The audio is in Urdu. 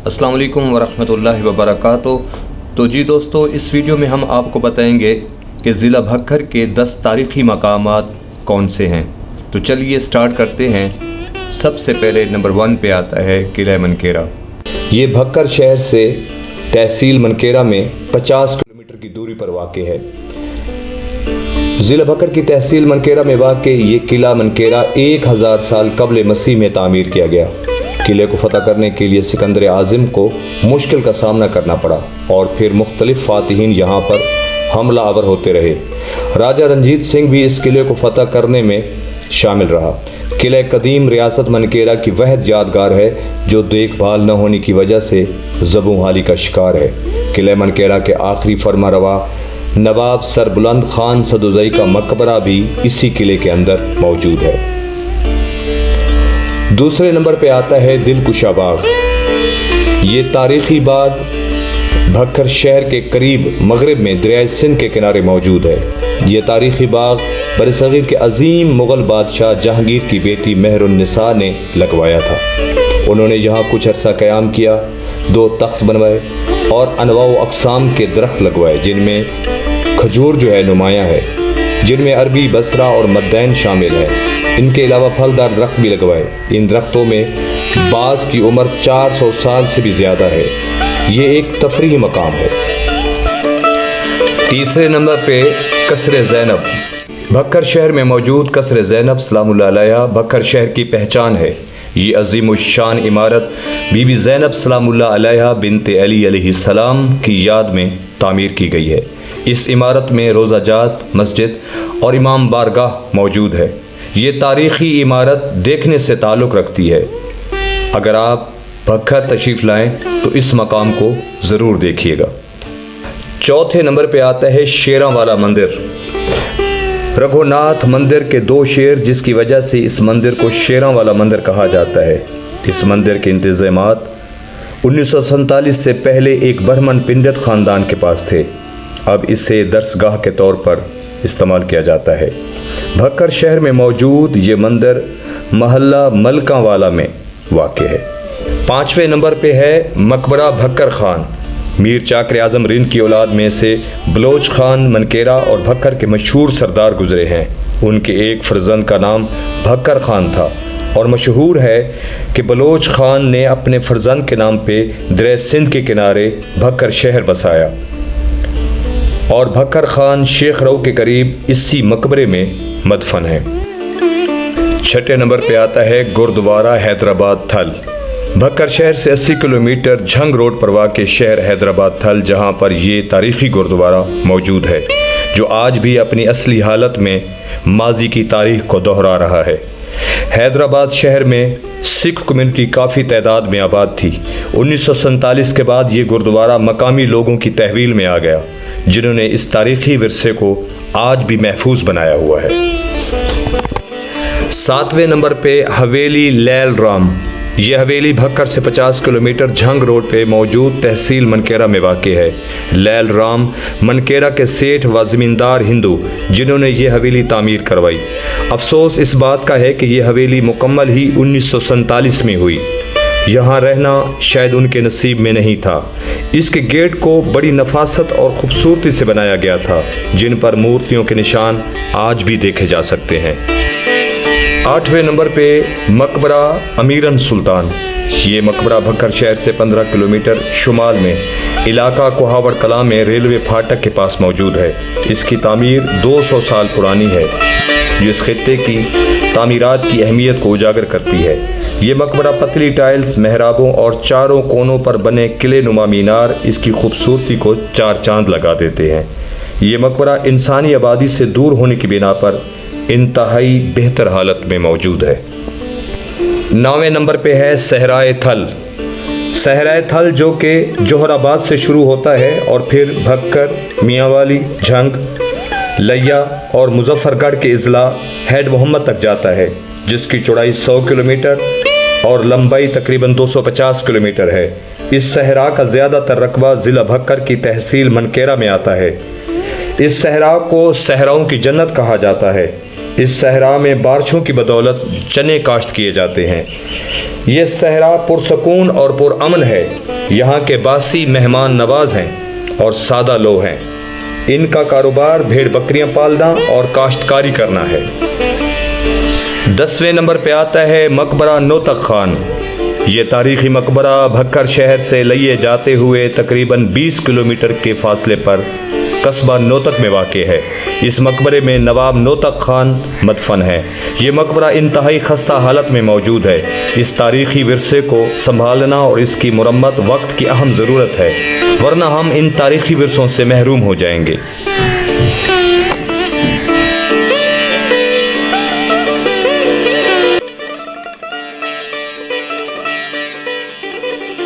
السلام علیکم ورحمۃ اللہ وبرکاتہ۔ تو جی دوستو، اس ویڈیو میں ہم آپ کو بتائیں گے کہ ضلع بھکر کے 10 تاریخی مقامات کون سے ہیں۔ تو چلیے سٹارٹ کرتے ہیں۔ سب سے پہلے نمبر 1 پہ آتا ہے قلعہ منکیرا۔ یہ بھکر شہر سے تحصیل منکیرا میں 50 کلومیٹر کی دوری پر واقع ہے۔ ضلع بھکر کی تحصیل منکیرا میں واقع یہ قلعہ منکیرا 1000 سال قبل مسیح میں تعمیر کیا گیا۔ قلعے کو فتح کرنے کے لیے سکندر اعظم کو مشکل کا سامنا کرنا پڑا اور پھر مختلف فاتحین یہاں پر حملہ آور ہوتے رہے۔ راجہ رنجیت سنگھ بھی اس قلعے کو فتح کرنے میں شامل رہا۔ قلعہ قدیم ریاست منکیرا کی واحد یادگار ہے جو دیکھ بھال نہ ہونے کی وجہ سے زبوں حالی کا شکار ہے۔ قلعہ منکیرا کے آخری فرما روا نواب سربلند خان سدوزئی کا مقبرہ بھی اسی قلعے کے اندر موجود ہے۔ دوسرے نمبر پہ آتا ہے دلکشا باغ۔ یہ تاریخی باغ بھکر شہر کے قریب مغرب میں دریائے سندھ کے کنارے موجود ہے۔ یہ تاریخی باغ برصغیر کے عظیم مغل بادشاہ جہانگیر کی بیٹی مہر النساء نے لگوایا تھا۔ انہوں نے یہاں کچھ عرصہ قیام کیا، 2 تخت بنوائے اور انواع و اقسام کے درخت لگوائے جن میں کھجور جو ہے نمایاں ہے، جن میں عربی بصرہ اور مدین شامل ہے۔ ان کے علاوہ پھلدار درخت بھی لگوائے۔ ان درختوں میں بعض کی عمر 400 سال سے بھی زیادہ ہے۔ یہ ایک تفریحی مقام ہے۔ تیسرے نمبر پہ قصر زینب۔ بھکر شہر میں موجود قصر زینب سلام اللہ علیہ بھکر شہر کی پہچان ہے۔ یہ عظیم الشان عمارت بی بی زینب سلام اللہ علیہ بنت علی علیہ السلام کی یاد میں تعمیر کی گئی ہے۔ اس عمارت میں روضہ جات، مسجد اور امام بارگاہ موجود ہے۔ یہ تاریخی عمارت دیکھنے سے تعلق رکھتی ہے۔ اگر آپ بھکر تشریف لائیں تو اس مقام کو ضرور دیکھیے گا۔ چوتھے نمبر پہ آتا ہے شیراں والا مندر۔ رگھوناتھ مندر کے 2 شیر جس کی وجہ سے اس مندر کو شیراں والا مندر کہا جاتا ہے۔ اس مندر کے انتظامات 1947 سے پہلے ایک برہمن پنڈت خاندان کے پاس تھے۔ اب اسے درسگاہ کے طور پر استعمال کیا جاتا ہے۔ بھکر شہر میں موجود یہ مندر محلہ ملکاں والا میں واقع ہے۔ 5ویں نمبر پہ ہے مقبرہ بھکر خان۔ میر چاکر اعظم رند کی اولاد میں سے بلوچ خان منکیرا اور بھکر کے مشہور سردار گزرے ہیں۔ ان کے ایک فرزند کا نام بھکر خان تھا اور مشہور ہے کہ بلوچ خان نے اپنے فرزند کے نام پہ دریائے سندھ کے کنارے بھکر شہر بسایا اور بھکر خان شیخ رو کے قریب اسی مقبرے میں مدفن ہے۔ 6 نمبر پہ آتا ہے گردوارہ حیدرآباد تھل۔ بھکر شہر سے 80 کلومیٹر جھنگ روڈ پر واقع شہر حیدرآباد تھل جہاں پر یہ تاریخی گردوارہ موجود ہے جو آج بھی اپنی اصلی حالت میں ماضی کی تاریخ کو دہرا رہا ہے۔ حیدرآباد شہر میں سکھ کمیونٹی کافی تعداد میں آباد تھی۔ 1947 کے بعد یہ گردوارہ مقامی لوگوں کی تحویل میں آ گیا جنہوں نے اس تاریخی ورثے کو آج بھی محفوظ بنایا ہوا ہے۔ 7ویں نمبر پہ حویلی لیل رام۔ یہ حویلی بھکر سے 50 کلومیٹر جھنگ روڈ پہ موجود تحصیل منکیرا میں واقع ہے۔ لیل رام منکیرا کے سیٹھ و زمیندار ہندو جنہوں نے یہ حویلی تعمیر کروائی۔ افسوس اس بات کا ہے کہ یہ حویلی مکمل ہی 1947 میں ہوئی۔ یہاں رہنا شاید ان کے نصیب میں نہیں تھا۔ اس کے گیٹ کو بڑی نفاست اور خوبصورتی سے بنایا گیا تھا جن پر مورتیوں کے نشان آج بھی دیکھے جا سکتے ہیں۔ 8ویں نمبر پہ مقبرہ امیرن سلطان۔ یہ مقبرہ بھکر شہر سے 15 کلومیٹر شمال میں علاقہ کوہاوڑ کلاں میں ریلوے پھاٹک کے پاس موجود ہے۔ اس کی تعمیر 200 سال پرانی ہے جو اس خطے کی تعمیرات کی اہمیت کو اجاگر کرتی ہے۔ یہ مقبرہ پتلی ٹائلز، محرابوں اور چاروں کونوں پر بنے قلعے نما مینار اس کی خوبصورتی کو 4 چاند لگا دیتے ہیں۔ یہ مقبرہ انسانی آبادی سے دور ہونے کی بنا پر انتہائی بہتر حالت میں موجود ہے۔ 9ویں نمبر پہ ہے صحرائے تھل۔ صحرائے تھل جو کہ جوہر آباد سے شروع ہوتا ہے اور پھر بھکر، میاں والی، جھنگ، لیا اور مظفر گڑھ کے اضلاع ہیڈ محمد تک جاتا ہے جس کی چوڑائی 100 کلومیٹر اور لمبائی تقریباً 250 کلومیٹر ہے۔ اس صحرا کا زیادہ تر رقبہ ضلع بھکر کی تحصیل منکیرا میں آتا ہے۔ اس صحرا کو صحراؤں کی جنت کہا جاتا ہے۔ اس صحرا میں بارشوں کی بدولت چنے کاشت کیے جاتے ہیں۔ یہ صحرا پرسکون اور پرامن ہے۔ یہاں کے باسی مہمان نواز ہیں اور سادہ لوگ ہیں۔ ان کا کاروبار بھیڑ بکریاں پالنا اور کاشتکاری کرنا ہے۔ 10ویں نمبر پہ آتا ہے مقبرہ نوتک خان۔ یہ تاریخی مقبرہ بھکر شہر سے لیے جاتے ہوئے تقریباً 20 کلومیٹر کے فاصلے پر قصبہ نوتک میں واقع ہے۔ اس مقبرے میں نواب نوتک خان مدفن ہے۔ یہ مقبرہ انتہائی خستہ حالت میں موجود ہے۔ اس تاریخی ورثے کو سنبھالنا اور اس کی مرمت وقت کی اہم ضرورت ہے، ورنہ ہم ان تاریخی ورثوں سے محروم ہو جائیں گے۔